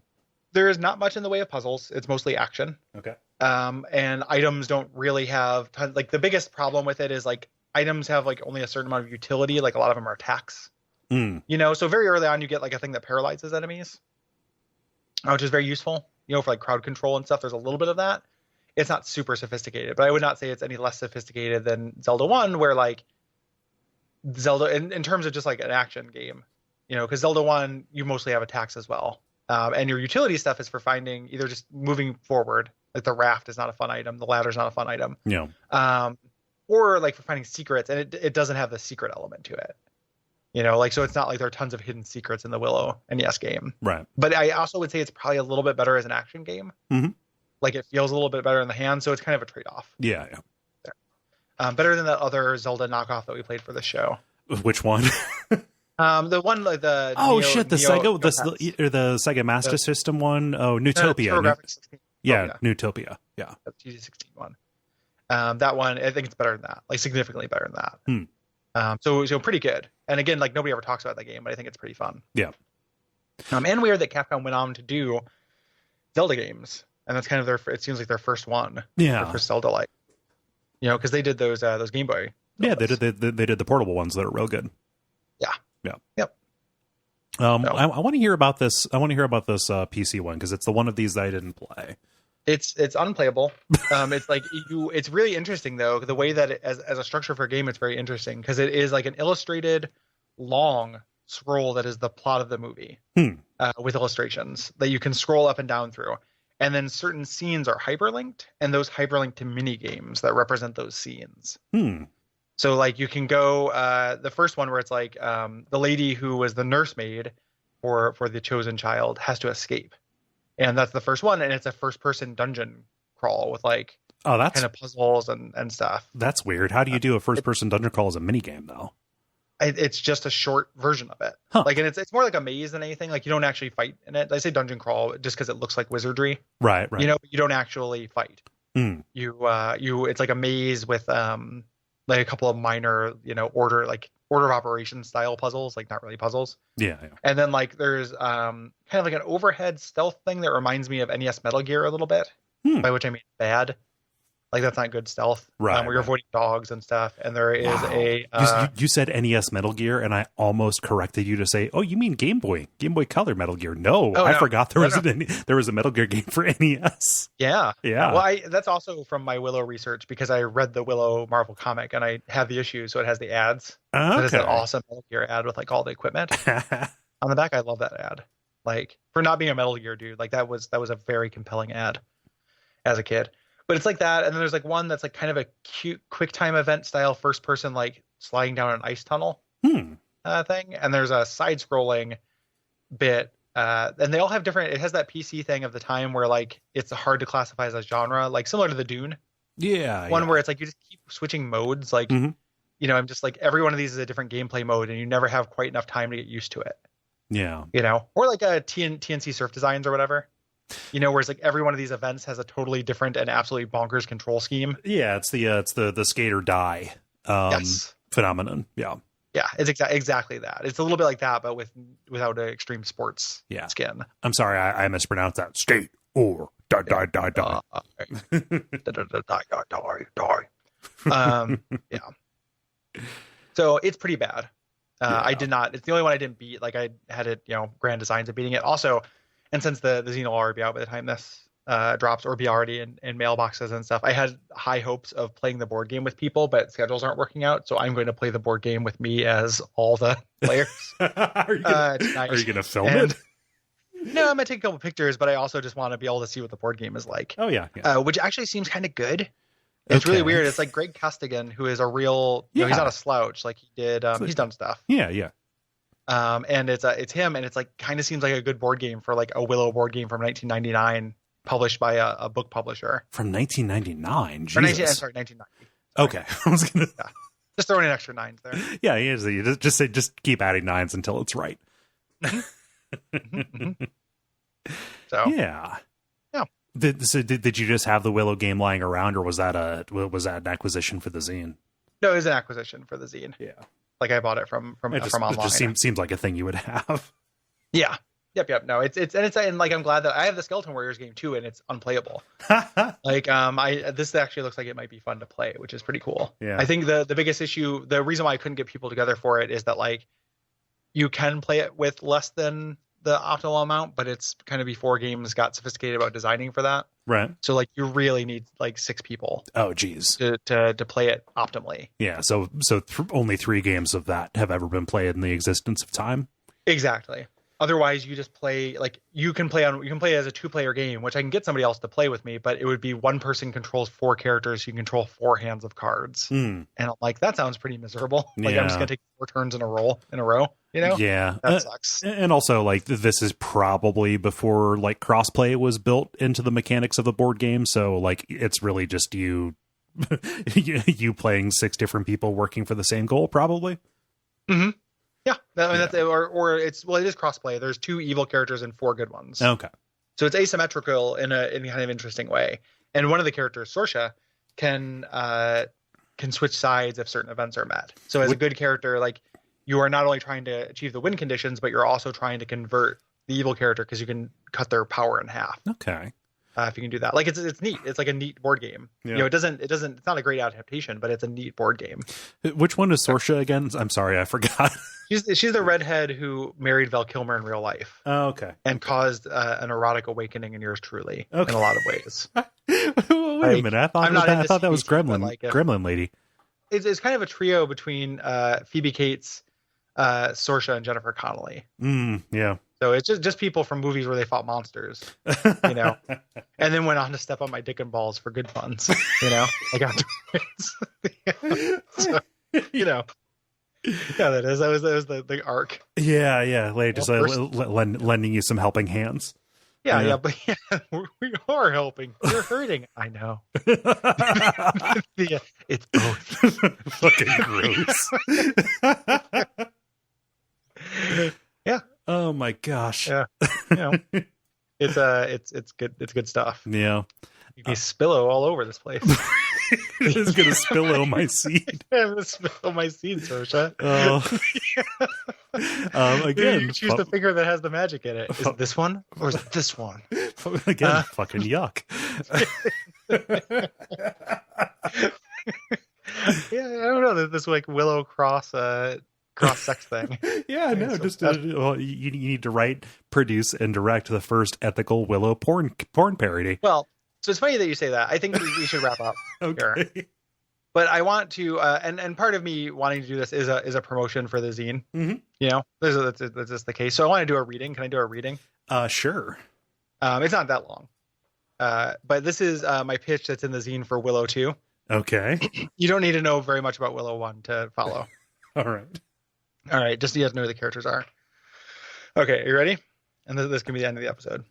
There is not much in the way of puzzles. It's mostly action. Okay. And items don't really have tons. Like the biggest problem with it is like items have like only a certain amount of utility. Like a lot of them are attacks. So very early on you get like a thing that paralyzes enemies, which is very useful. For like crowd control and stuff. There's a little bit of that. It's not super sophisticated, but I would not say it's any less sophisticated than Zelda 1, where like Zelda in terms of just like an action game, because Zelda 1, you mostly have attacks as well. And your utility stuff is for finding either just moving forward, like the raft is not a fun item. The ladder is not a fun item. Yeah. Or like for finding secrets, and it doesn't have the secret element to it. So it's not like there are tons of hidden secrets in the Willow NES game. Right. But I also would say it's probably a little bit better as an action game. Mm-hmm. Like it feels a little bit better in the hand, so it's kind of a trade-off. Yeah. Better than the other Zelda knockoff that we played for the show. Which one? The one like the the Sega Master System one. Oh, Newtopia. Newtopia. Yeah, that's GD16 one. That one, I think it's better than that, like significantly better than that. So pretty good. And again, like nobody ever talks about that game, but I think it's pretty fun. Yeah. And weird that Capcom went on to do Zelda games, and that's kind of it seems like their first one. Yeah. Their first Zelda, like, because they did those Game Boy. Yeah, they did the portable ones that are real good. Yeah. Yeah. Yep. I want to hear about this. I want to hear about this PC one because it's the one of these that I didn't play. It's unplayable. It's like it's really interesting though, the way that as a structure for a game, it's very interesting because it is like an illustrated long scroll that is the plot of the movie with illustrations that you can scroll up and down through. And then certain scenes are hyperlinked, and those hyperlink to mini games that represent those scenes. So like you can go the first one where it's like the lady who was the nursemaid for the chosen child has to escape. And that's the first one, and it's a first-person dungeon crawl with like kind of puzzles and stuff. That's weird. How do you do a first-person dungeon crawl as a minigame, though? It's just a short version of it. Like, and it's more like a maze than anything. Like, you don't actually fight in it. I say dungeon crawl just because it looks like wizardry. Right. You don't actually fight. It's like a maze with like a couple of minor, order of operations style puzzles, like not really puzzles. Yeah. And then like there's kind of like an overhead stealth thing that reminds me of NES Metal Gear a little bit, by which I mean bad. Like that's not good stealth, right? Where you're avoiding dogs and stuff. And there is you said NES Metal Gear, and I almost corrected you to say, "Oh, you mean Game Boy Color Metal Gear?" No, I forgot there was a Metal Gear game for NES. Yeah. Well, that's also from my Willow research because I read the Willow Marvel comic and I have the issue, so it has the ads. Okay. So it has an awesome Metal Gear ad with like all the equipment on the back. I love that ad. Like for not being a Metal Gear dude, like that was a very compelling ad as a kid. But it's like that, and then there's like one that's like kind of a cute quick time event style first person, like sliding down an ice tunnel thing. And there's a side scrolling bit, and they all have different. It has that PC thing of the time where like it's hard to classify as a genre, like similar to the Dune. One where it's like you just keep switching modes. Like I'm just like every one of these is a different gameplay mode, and you never have quite enough time to get used to it. Yeah, or like a TNC Surf Designs or whatever. Where it's like every one of these events has a totally different and absolutely bonkers control scheme. Yeah, it's the skate or die phenomenon. Yeah, it's exactly that. It's a little bit like that, but without an extreme sports skin. I'm sorry, I mispronounced that. Skate or die. Yeah. So it's pretty bad. I did not. It's the only one I didn't beat. Like I had it, grand designs of beating it. Also. And since the Xeno will already be out by the time this drops, or be already in mailboxes and stuff, I had high hopes of playing the board game with people, but schedules aren't working out. So I'm going to play the board game with me as all the players. Are you going to film it? No, I'm going to take a couple pictures, but I also just want to be able to see what the board game is like. Oh, yeah. Which actually seems kind of good. It's really weird. It's like Greg Costigan, who is a real, he's not a slouch. Like he did, he's done stuff. Yeah. And it's him, and it's like kind of seems like a good board game for like a Willow board game from 1999, published by a book publisher. From 1999, Jesus. 1990. Sorry. Okay, I was gonna just throwing in extra nines there. Yeah, you just keep adding nines until it's right. So yeah. Did you just have the Willow game lying around, or was that an acquisition for the zine? No, it was an acquisition for the zine. Yeah. Like I bought it from online. It just seems like a thing you would have. Yeah. Yep. No, it's like I'm glad that I have the Skeleton Warriors game too, and it's unplayable. Like this actually looks like it might be fun to play, which is pretty cool. Yeah. I think the biggest issue, the reason why I couldn't get people together for it is that like you can play it with less than the optimal amount, but it's kind of before games got sophisticated about designing for that. Right. So like you really need like 6 people. Oh geez. To play it optimally. Yeah. So only 3 games of that have ever been played in the existence of time. Exactly. Otherwise, you just play like you can play as a 2-player game, which I can get somebody else to play with me, but it would be one person controls 4 characters. You can control 4 hands of cards, and I'm like, that sounds pretty miserable. Like I'm just gonna take 4 turns in a row. Yeah, that sucks. And also, like this is probably before like crossplay was built into the mechanics of the board game, so like it's really just you playing 6 different people working for the same goal, probably. Mm-hmm. Yeah, I mean, that's or it's it is crossplay. There's 2 evil characters and 4 good ones. Okay, so it's asymmetrical in a kind of interesting way. And one of the characters, Sorsha, can switch sides if certain events are met. So as a good character, like you are not only trying to achieve the win conditions, but you're also trying to convert the evil character because you can cut their power in half. Okay. If you can do that, like it's neat. It's like a neat board game. Yeah. It doesn't. It's not a great adaptation, but it's a neat board game. Which one is Sorsha again? I'm sorry, I forgot. She's the redhead who married Val Kilmer in real life. Oh, okay. And caused an erotic awakening in yours truly in a lot of ways. Wait a minute, I thought that was Gremlin. Like Gremlin lady. It's kind of a trio between Phoebe Cates, Sorsha, and Jennifer Connelly. Yeah. So it's just people from movies where they fought monsters, and then went on to step on my dick and balls for good funds, like afterwards. So, yeah, that was the arc. Yeah, like just lending you some helping hands. Yeah, but we are helping. You're hurting. I know. It's both. Fucking gross. Yeah. Oh my gosh. Yeah. It's good. It's good stuff. Yeah. You can spillo all over this place. It's gonna spillo my seed. I'm gonna spillo my seed, Sorsha. Again, you choose the finger that has the magic in it. Is it this one or is it this one? Again, fucking yuck. Yeah, I don't know. This like Willow cross sex thing. Yeah, no, just you need to write, produce, and direct the first ethical Willow porn parody. Well, so it's funny that you say that. I think we should wrap up. Okay. Here. But I want to, and part of me wanting to do this is a promotion for the zine. Mm-hmm. That's just the case. So I want to do a reading. Can I do a reading? Sure. It's not that long. But this is my pitch that's in the zine for Willow 2. Okay. You don't need to know very much about Willow 1 to follow. All right. Just you have to know who the characters are. Okay, are you ready? And this can be the end of the episode.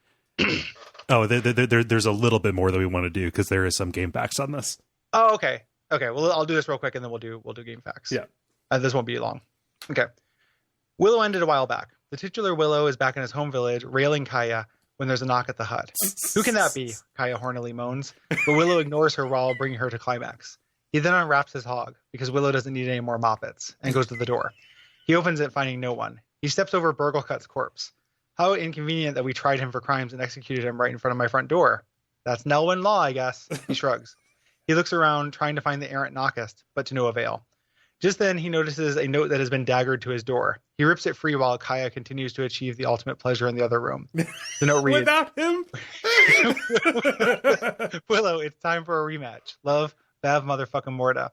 Oh, there's a little bit more that we want to do because there is some game facts on this. Oh, okay. Well, I'll do this real quick and then we'll do game facts. Yeah. This won't be long. Okay. Willow ended a while back. The titular Willow is back in his home village, railing Kaya when there's a knock at the hut. Who can that be? Kaya hornily moans, but Willow ignores her while bringing her to climax. He then unwraps his hog because Willow doesn't need any more moppets and goes to the door. He opens it, finding no one. He steps over Burglecut's corpse. How inconvenient that we tried him for crimes and executed him right in front of my front door. That's Nelwyn law, I guess. He shrugs. He looks around, trying to find the errant knockist, but to no avail. Just then, he notices a note that has been daggered to his door. He rips it free while Kaya continues to achieve the ultimate pleasure in the other room. The note reads, Without him? Willow, it's time for a rematch. Love, Bav motherfucking Morda.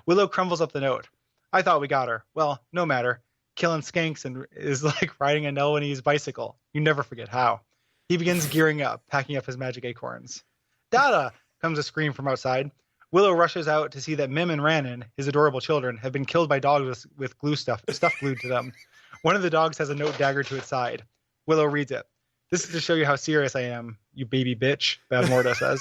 Willow crumbles up the note. I thought we got her. Well, no matter. Killing skanks and is like riding a Nelwynese bicycle. You never forget how. He begins gearing up, packing up his magic acorns. Dada! Comes a scream from outside. Willow rushes out to see that Mim and Rannon, his adorable children, have been killed by dogs with stuff glued to them. One of the dogs has a note daggered to its side. Willow reads it. This is to show you how serious I am, you baby bitch, Bav Morda says.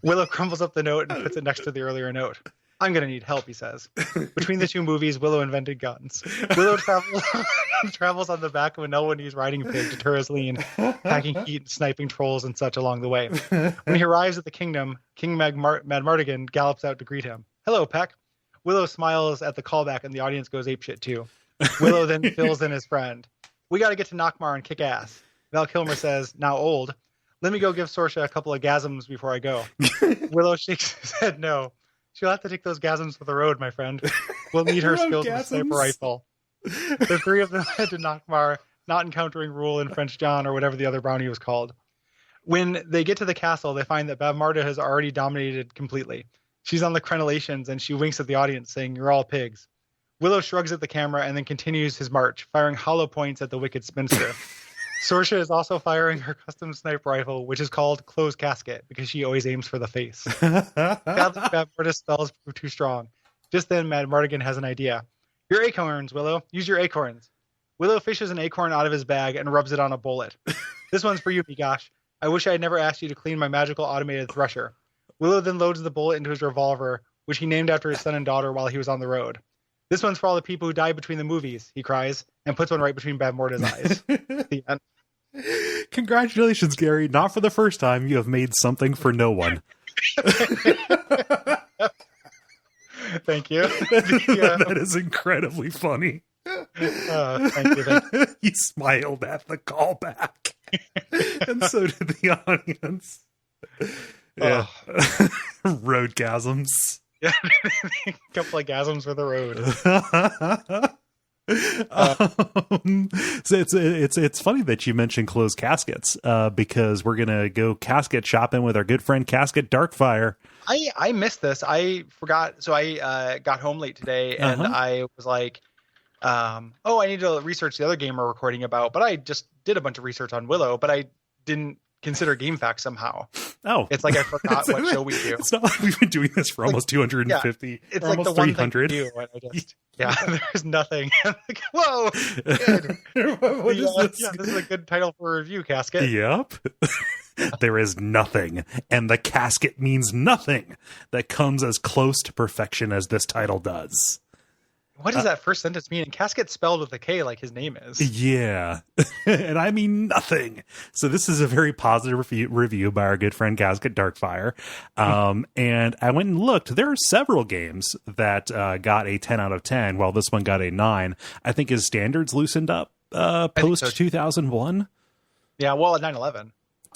Willow crumbles up the note and puts it next to the earlier note. I'm going to need help, he says. Between the two movies, Willow invented guns. Willow travels on the back of a Nelwynese riding pig to Turazleen, packing heat and sniping trolls and such along the way. When he arrives at the kingdom, King Madmartigan gallops out to greet him. Hello, Peck. Willow smiles at the callback and the audience goes apeshit too. Willow then fills in his friend. We got to get to Nockmar and kick ass. Val Kilmer says, now old. Let me go give Sorsha a couple of gasms before I go. Willow shakes his head no. She'll have to take those gasms for the road, my friend. We'll need her skills with a sniper rifle. The three of them head to Nockmar, not encountering Rule and French John or whatever the other brownie was called. When they get to the castle, they find that Bav Morda has already dominated completely. She's on the crenellations and she winks at the audience, saying, "You're all pigs." Willow shrugs at the camera and then continues his march, firing hollow points at the wicked spinster. Sorsha is also firing her custom sniper rifle, which is called Closed Casket, because she always aims for the face. Bav Morda's spells prove too strong. Just then, Madmartigan has an idea. Your acorns, Willow. Use your acorns. Willow fishes an acorn out of his bag and rubs it on a bullet. This one's for you, Migosh. I wish I had never asked you to clean my magical automated thresher. Willow then loads the bullet into his revolver, which he named after his son and daughter while he was on the road. This one's for all the people who died between the movies, he cries, and puts one right between Bavmorda's eyes. The end. Congratulations, Gary. Not for the first time. You have made something for no one. Thank you. That is incredibly funny. Thank you. He smiled at the callback. And so did the audience. Yeah. Roadgasms. Yeah. A couple of gasms for the road. So it's funny that you mentioned closed caskets, because we're gonna go casket shopping with our good friend Casket Darkfire. I missed this. I forgot. So I got home late today, and I was like, I need to research the other game we're recording about. But I just did a bunch of research on Willow, but I didn't consider GameFAQs somehow. Oh, it's like I forgot what show we do. It's not like we've been doing this for almost 250. Yeah, it's or like almost the 300. One thing we do, and I just, there's nothing. I'm like, whoa, good. What is this? Yeah, this is a good title for a review, Casket. Yep. There is nothing, and the casket means nothing that comes as close to perfection as this title does. What does that first sentence mean? And Casket spelled with a K like his name is. Yeah. And I mean nothing. So this is a very positive review by our good friend Casket Darkfire. And I went and looked. There are several games that got a 10 out of 10, while this one got a 9. I think his standards loosened up post 2001. Yeah, well, at 9/11.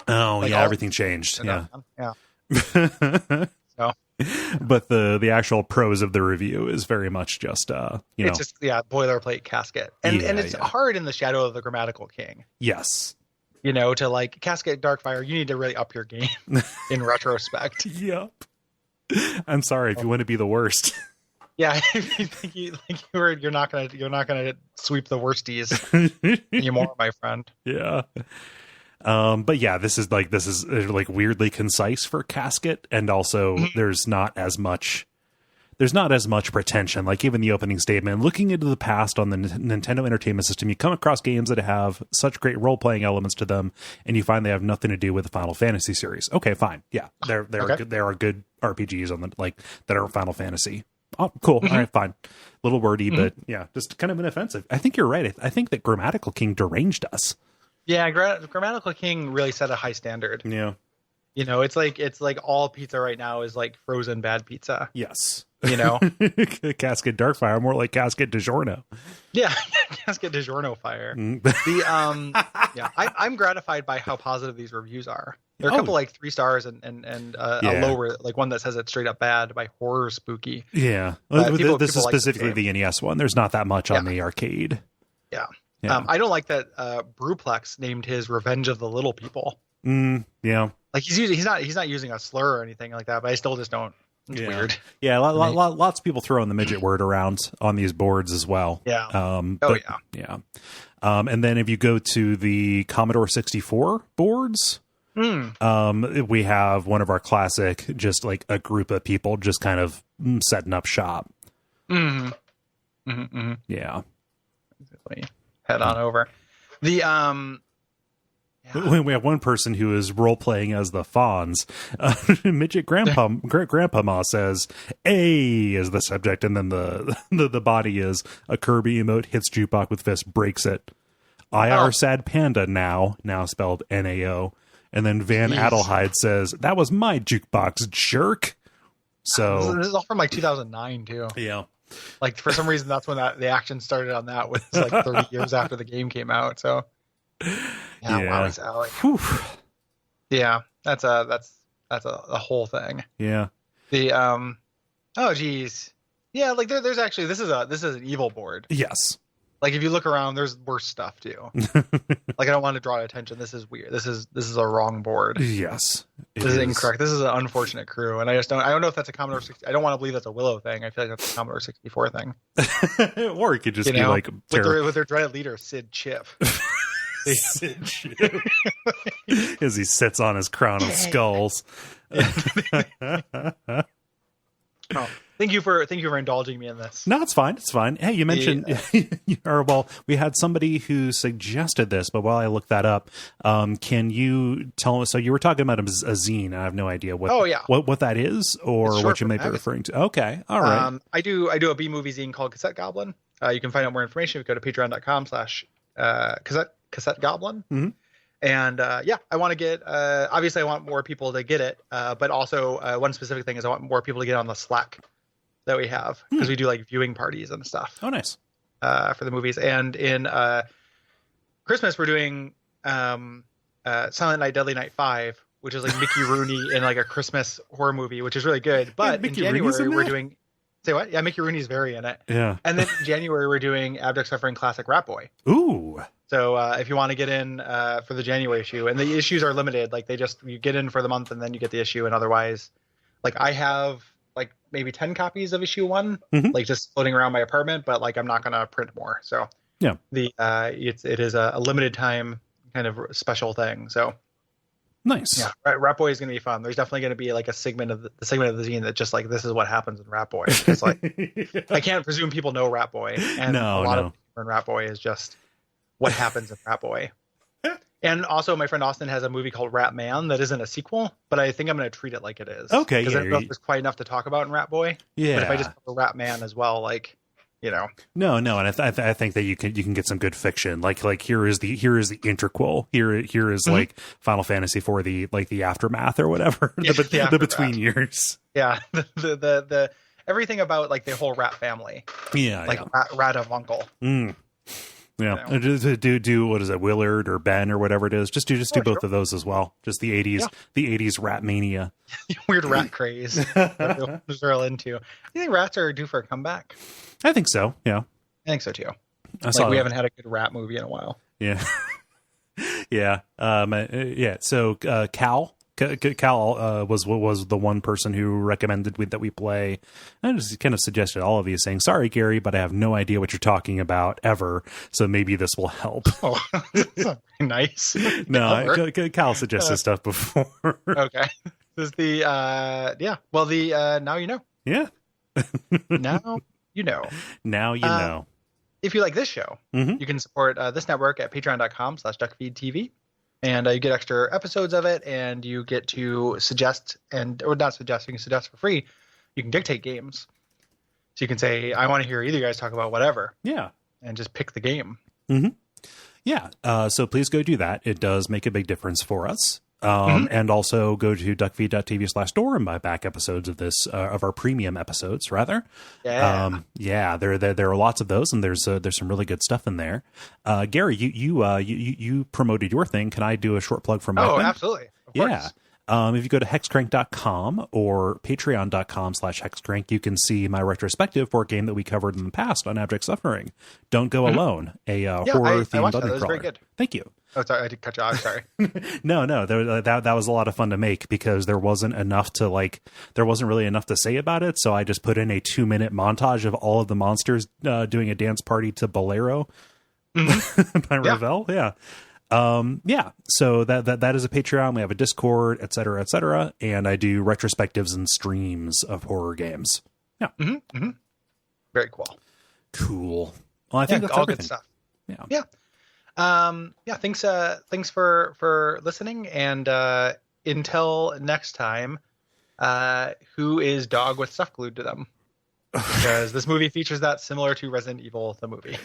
Oh, like everything changed. Yeah. So. But the actual prose of the review is very much just it's just boilerplate Casket, and it's hard in the shadow of the Grammatical King. Yes, to like Casket Darkfire, you need to really up your game in retrospect. Yep. I'm sorry if you want to be the worst. Yeah, if you think you're not gonna sweep the worsties anymore, my friend. Yeah. But yeah, this is weirdly concise for Casket, and also there's not as much pretension. Like even the opening statement, looking into the past on the Nintendo Entertainment System, you come across games that have such great role-playing elements to them, and you find they have nothing to do with the Final Fantasy series. Okay, fine. Yeah, there are good RPGs on the that are Final Fantasy. Oh, cool. All right, fine. Little wordy, but yeah, just kind of inoffensive. I think you're right. I think that Grammatical King deranged us. Yeah, Grammatical King really set a high standard. Yeah. It's like all pizza right now is like frozen bad pizza. Yes. Casket Darkfire, more like Casket DiGiorno. Yeah, Casket DiGiorno fire. I'm gratified by how positive these reviews are. There are a couple like 3 stars and a lower, like one that says it's straight up bad by Horror Spooky. Yeah. This is specifically the NES one. There's not that much on the arcade. Yeah. Yeah. I don't like that Brewplex named his Revenge of the Little People. Yeah. Like he's not using a slur or anything like that, but I still just don't. It's weird. Yeah, lots of people throwing the midget word around on these boards as well. Yeah. Yeah. And then if you go to the Commodore 64 boards, we have one of our classic, just like a group of people just kind of setting up shop. Yeah. Head on over. We have one person who is role playing as the Fonz. Midget Grandpa says "A" is the subject, and then the body is a Kirby emote, hits jukebox with fist, breaks it. IR sad panda now spelled NAO, and then Van Adelheid says that was my jukebox jerk. So this is all from like 2009 too. Yeah. Like for some reason, that's when the action started on that. Was like 30 years after the game came out. So, wow, yeah, that's a whole thing. Yeah. Oh geez, yeah. Like there's actually this is an evil board. Yes. Like if you look around, there's worse stuff too. Like I don't want to draw attention. This is weird. This is a wrong board. Yes, this is incorrect. This is an unfortunate crew, and I don't know if that's a Commodore 60. I don't want to believe that's a Willow thing. I feel like that's a Commodore 64 thing. Or it could just be like with their dreaded leader Sid Chip. Sid Chip, as he sits on his crown of skulls. Oh, thank you for indulging me in this. No, it's fine. It's fine. Hey, you mentioned, we had somebody who suggested this, but while I look that up, can you tell us? So you were talking about a zine. I have no idea what. Oh, yeah. What that is, or what you may be referring to. Okay, all right. I do a B-movie zine called Cassette Goblin. You can find out more information if you go to patreon.com/cassette goblin. Mm-hmm. And I want to get, obviously I want more people to get it, but also one specific thing is I want more people to get on the Slack that we have, because we do like viewing parties and stuff. Oh, nice. For the movies. And in Christmas, we're doing Silent Night, Deadly Night 5, which is like Mickey Rooney in like a Christmas horror movie, which is really good. But in January, we're doing... Say what? Yeah, Mickey Rooney's very in it. Yeah. And then in January, we're doing Abject Suffering Classic Rat Boy. Ooh. So if you want to get in for the January issue, and the issues are limited, like you get in for the month and then you get the issue, and otherwise, like I have like maybe 10 copies of issue 1, like just floating around my apartment, but like I'm not going to print more. So yeah, it is a limited time kind of special thing. So nice. Yeah, Rat Boy is going to be fun. There's definitely going to be like a segment of the zine that just like, this is what happens in Rat Boy. It's like I can't presume people know Rat Boy, and a lot of people in Rat Boy is just what happens in Rat Boy. And also, my friend Austin has a movie called Rat Man that isn't a sequel, but I think I'm going to treat it like it is. Okay, because I don't know if there's quite enough to talk about in Rat Boy. Yeah, but if I just put Rat Man as well, like, you know. No, and I think that you can get some good fiction. Like here is the interquel. Here is like Final Fantasy for the aftermath or whatever. Yeah, the between years. Yeah, the everything about like the whole rat family. Yeah, like Rat of Uncle. Yeah, you know? do what is it, Willard or Ben or whatever it is? Just do both of those as well. Just the 80s rat mania. Weird rat craze. Those are all into. You think rats are due for a comeback? I think so. Yeah, I think so too. We haven't had a good rat movie in a while. Yeah, yeah, yeah. So Cal was the one person who recommended that we play. I just kind of suggested all of these, saying, "Sorry, Gary, but I have no idea what you're talking about ever. So maybe this will help." Oh, that's not very nice. No, Cal suggested stuff before. Okay, this is the Well, the now you know. Yeah. Now you know. Now you know. If you like this show, you can support this network at patreon.com/Duckfeed.tv. And you get extra episodes of it, and you get to suggest you can suggest for free. You can dictate games. So you can say, I want to hear either guys talk about whatever. Yeah. And just pick the game. Yeah. So please go do that. It does make a big difference for us. And also go to duckfeed.tv/store and buy back episodes of this, of our premium episodes, rather. Yeah. There are lots of those, and there's some really good stuff in there. Gary, you promoted your thing. Can I do a short plug for my thing? Oh, absolutely. Of course. If you go to hexcrank.com or patreon.com/hexcrank, you can see my retrospective for a game that we covered in the past on Abject Suffering. Don't Go Alone, a horror-themed dungeon crawler. Very good. Thank you. Oh, sorry, I did cut you off. Sorry. No, that was a lot of fun to make, because there wasn't really enough to say about it. So I just put in a 2-minute montage of all of the monsters doing a dance party to Bolero by Ravel. Yeah. So that is a Patreon. We have a Discord, et cetera, and I do retrospectives and streams of horror games. Yeah. Very cool. Well, I think that's all everything. Good stuff. Yeah. Thanks for listening, and until next time, who is dog with stuff glued to them? Because this movie features that, similar to Resident Evil the movie.